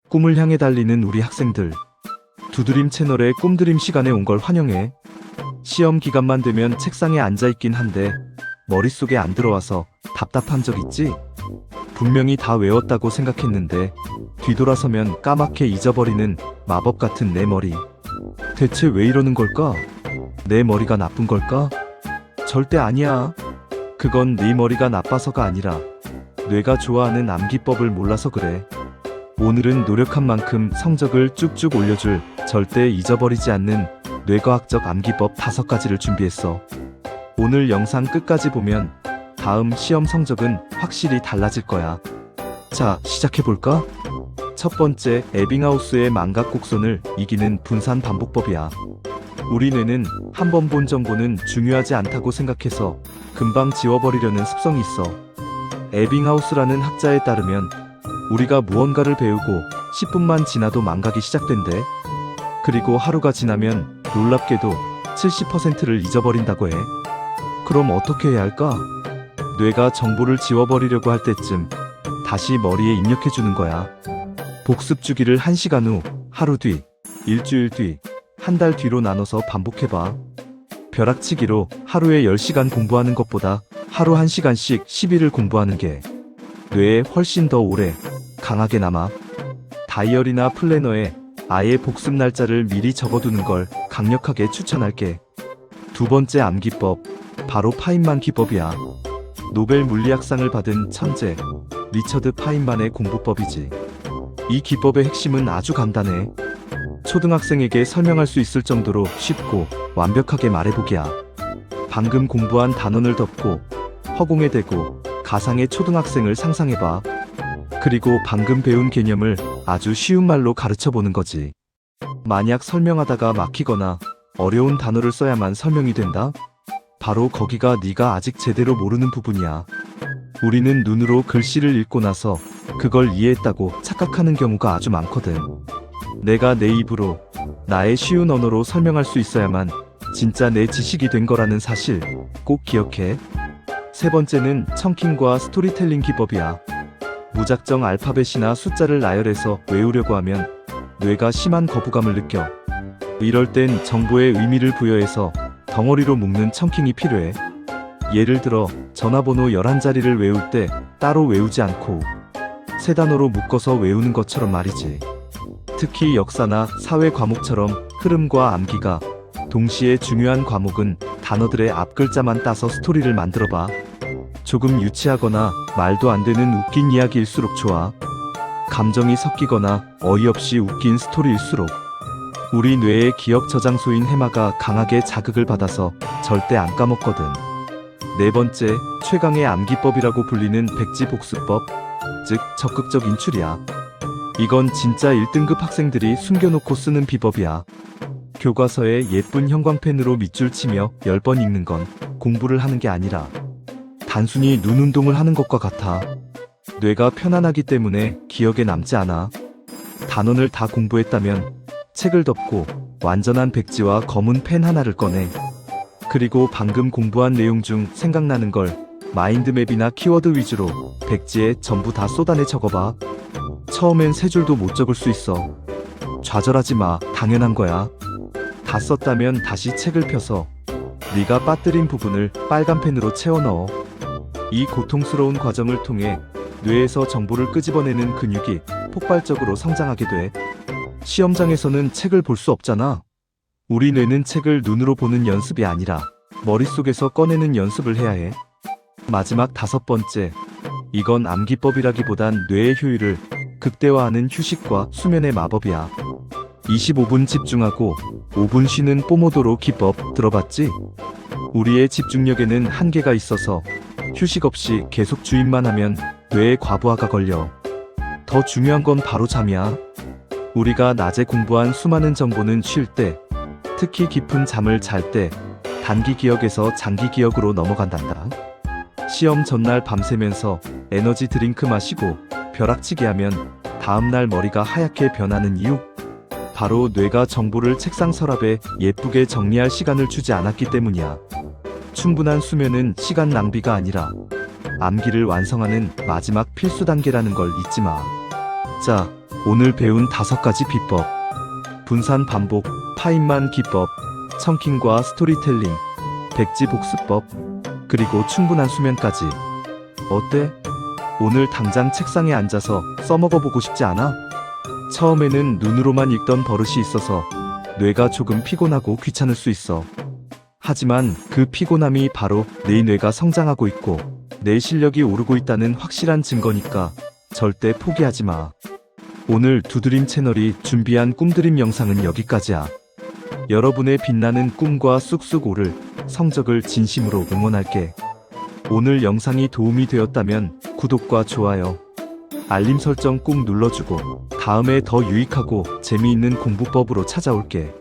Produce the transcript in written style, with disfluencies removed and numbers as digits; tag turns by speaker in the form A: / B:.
A: 꿈을 향해 달리는 우리 학생들. 두드림 채널의 꿈드림 시간에 온 걸 환영해. 시험 기간만 되면 책상에 앉아있긴 한데 머릿속에 안 들어와서 답답한 적 있지? 분명히 다 외웠다고 생각했는데 뒤돌아서면 까맣게 잊어버리는 마법 같은 내 머리. 대체 왜 이러는 걸까? 내 머리가 나쁜 걸까? 절대 아니야. 그건 네 머리가 나빠서가 아니라 뇌가 좋아하는 암기법을 몰라서 그래. 오늘은 노력한 만큼 성적을 쭉쭉 올려줄 절대 잊어버리지 않는 뇌과학적 암기법 5가지를 준비했어. 오늘 영상 끝까지 보면 다음 시험 성적은 확실히 달라질 거야. 자, 시작해볼까? 첫 번째, 에빙하우스의 망각 곡선을 이기는 분산 반복법이야. 우리 뇌는 한 번 본 정보는 중요하지 않다고 생각해서 금방 지워버리려는 습성이 있어. 에빙하우스라는 학자에 따르면 우리가 무언가를 배우고 10분만 지나도 망각이 시작된대. 그리고 하루가 지나면 놀랍게도 70%를 잊어버린다고 해. 그럼 어떻게 해야 할까? 뇌가 정보를 지워버리려고 할 때쯤 다시 머리에 입력해주는 거야. 복습 주기를 1시간 후, 하루 뒤, 일주일 뒤, 한 달 뒤로 나눠서 반복해봐. 벼락치기로 하루에 10시간 공부하는 것보다 하루 1시간씩 10일을 공부하는 게 뇌에 훨씬 더 오래 강하게 남아. 다이어리나 플래너에 아예 복습 날짜를 미리 적어두는 걸 강력하게 추천할게. 두 번째 암기법, 바로 파인만 기법이야. 노벨 물리학상을 받은 천재 리처드 파인만의 공부법이지. 이 기법의 핵심은 아주 간단해. 초등학생에게 설명할 수 있을 정도로 쉽고 완벽하게 말해보기야. 방금 공부한 단원을 덮고 허공에 대고 가상의 초등학생을 상상해봐. 그리고 방금 배운 개념을 아주 쉬운 말로 가르쳐보는 거지. 만약 설명하다가 막히거나 어려운 단어를 써야만 설명이 된다? 바로 거기가 네가 아직 제대로 모르는 부분이야. 우리는 눈으로 글씨를 읽고 나서 그걸 이해했다고 착각하는 경우가 아주 많거든. 내가 내 입으로 나의 쉬운 언어로 설명할 수 있어야만 진짜 내 지식이 된 거라는 사실 꼭 기억해. 세 번째는 청킹과 스토리텔링 기법이야. 무작정 알파벳이나 숫자를 나열해서 외우려고 하면 뇌가 심한 거부감을 느껴. 이럴 땐 정보에 의미를 부여해서 덩어리로 묶는 청킹이 필요해. 예를 들어 전화번호 11자리를 외울 때 따로 외우지 않고 세 단어로 묶어서 외우는 것처럼 말이지. 특히 역사나 사회 과목처럼 흐름과 암기가 동시에 중요한 과목은 단어들의 앞글자만 따서 스토리를 만들어봐. 조금 유치하거나 말도 안 되는 웃긴 이야기일수록 좋아. 감정이 섞이거나 어이없이 웃긴 스토리일수록. 우리 뇌의 기억 저장소인 해마가 강하게 자극을 받아서 절대 안 까먹거든. 네 번째, 최강의 암기법이라고 불리는 백지복습법, 즉 적극적 인출이야. 이건 진짜 1등급 학생들이 숨겨놓고 쓰는 비법이야. 교과서에 예쁜 형광펜으로 밑줄 치며 10번 읽는 건 공부를 하는 게 아니라 단순히 눈 운동을 하는 것과 같아. 뇌가 편안하기 때문에 기억에 남지 않아. 단원을 다 공부했다면 책을 덮고 완전한 백지와 검은 펜 하나를 꺼내. 그리고 방금 공부한 내용 중 생각나는 걸 마인드맵이나 키워드 위주로 백지에 전부 다 쏟아내 적어봐. 처음엔 3줄도 못 적을 수 있어. 좌절하지 마, 당연한 거야. 다 썼다면 다시 책을 펴서 네가 빠뜨린 부분을 빨간 펜으로 채워 넣어. 이 고통스러운 과정을 통해 뇌에서 정보를 끄집어내는 근육이 폭발적으로 성장하게 돼. 시험장에서는 책을 볼 수 없잖아. 우리 뇌는 책을 눈으로 보는 연습이 아니라 머릿속에서 꺼내는 연습을 해야 해. 마지막 5번째, 이건 암기법이라기보단 뇌의 효율을 극대화하는 휴식과 수면의 마법이야. 25분 집중하고 5분 쉬는 포모도로 기법 들어봤지? 우리의 집중력에는 한계가 있어서 휴식 없이 계속 주입만 하면 뇌에 과부하가 걸려. 더 중요한 건 바로 잠이야. 우리가 낮에 공부한 수많은 정보는 쉴 때, 특히 깊은 잠을 잘 때 단기 기억에서 장기 기억으로 넘어간단다. 시험 전날 밤새면서 에너지 드링크 마시고 벼락치기 하면 다음날 머리가 하얗게 변하는 이유? 바로 뇌가 정보를 책상 서랍에 예쁘게 정리할 시간을 주지 않았기 때문이야. 충분한 수면은 시간 낭비가 아니라 암기를 완성하는 마지막 필수 단계라는 걸 잊지 마. 자, 오늘 배운 5가지 비법. 분산 반복, 파인만 기법, 청킹과 스토리텔링, 백지 복습법, 그리고 충분한 수면까지. 어때? 오늘 당장 책상에 앉아서 써먹어보고 싶지 않아? 처음에는 눈으로만 읽던 버릇이 있어서 뇌가 조금 피곤하고 귀찮을 수 있어. 하지만 그 피곤함이 바로 내 뇌가 성장하고 있고 내 실력이 오르고 있다는 확실한 증거니까 절대 포기하지 마. 오늘 두드림 채널이 준비한 꿈드림 영상은 여기까지야. 여러분의 빛나는 꿈과 쑥쑥 오를 성적을 진심으로 응원할게. 오늘 영상이 도움이 되었다면 구독과 좋아요, 알림 설정 꾹 눌러주고 다음에 더 유익하고 재미있는 공부법으로 찾아올게.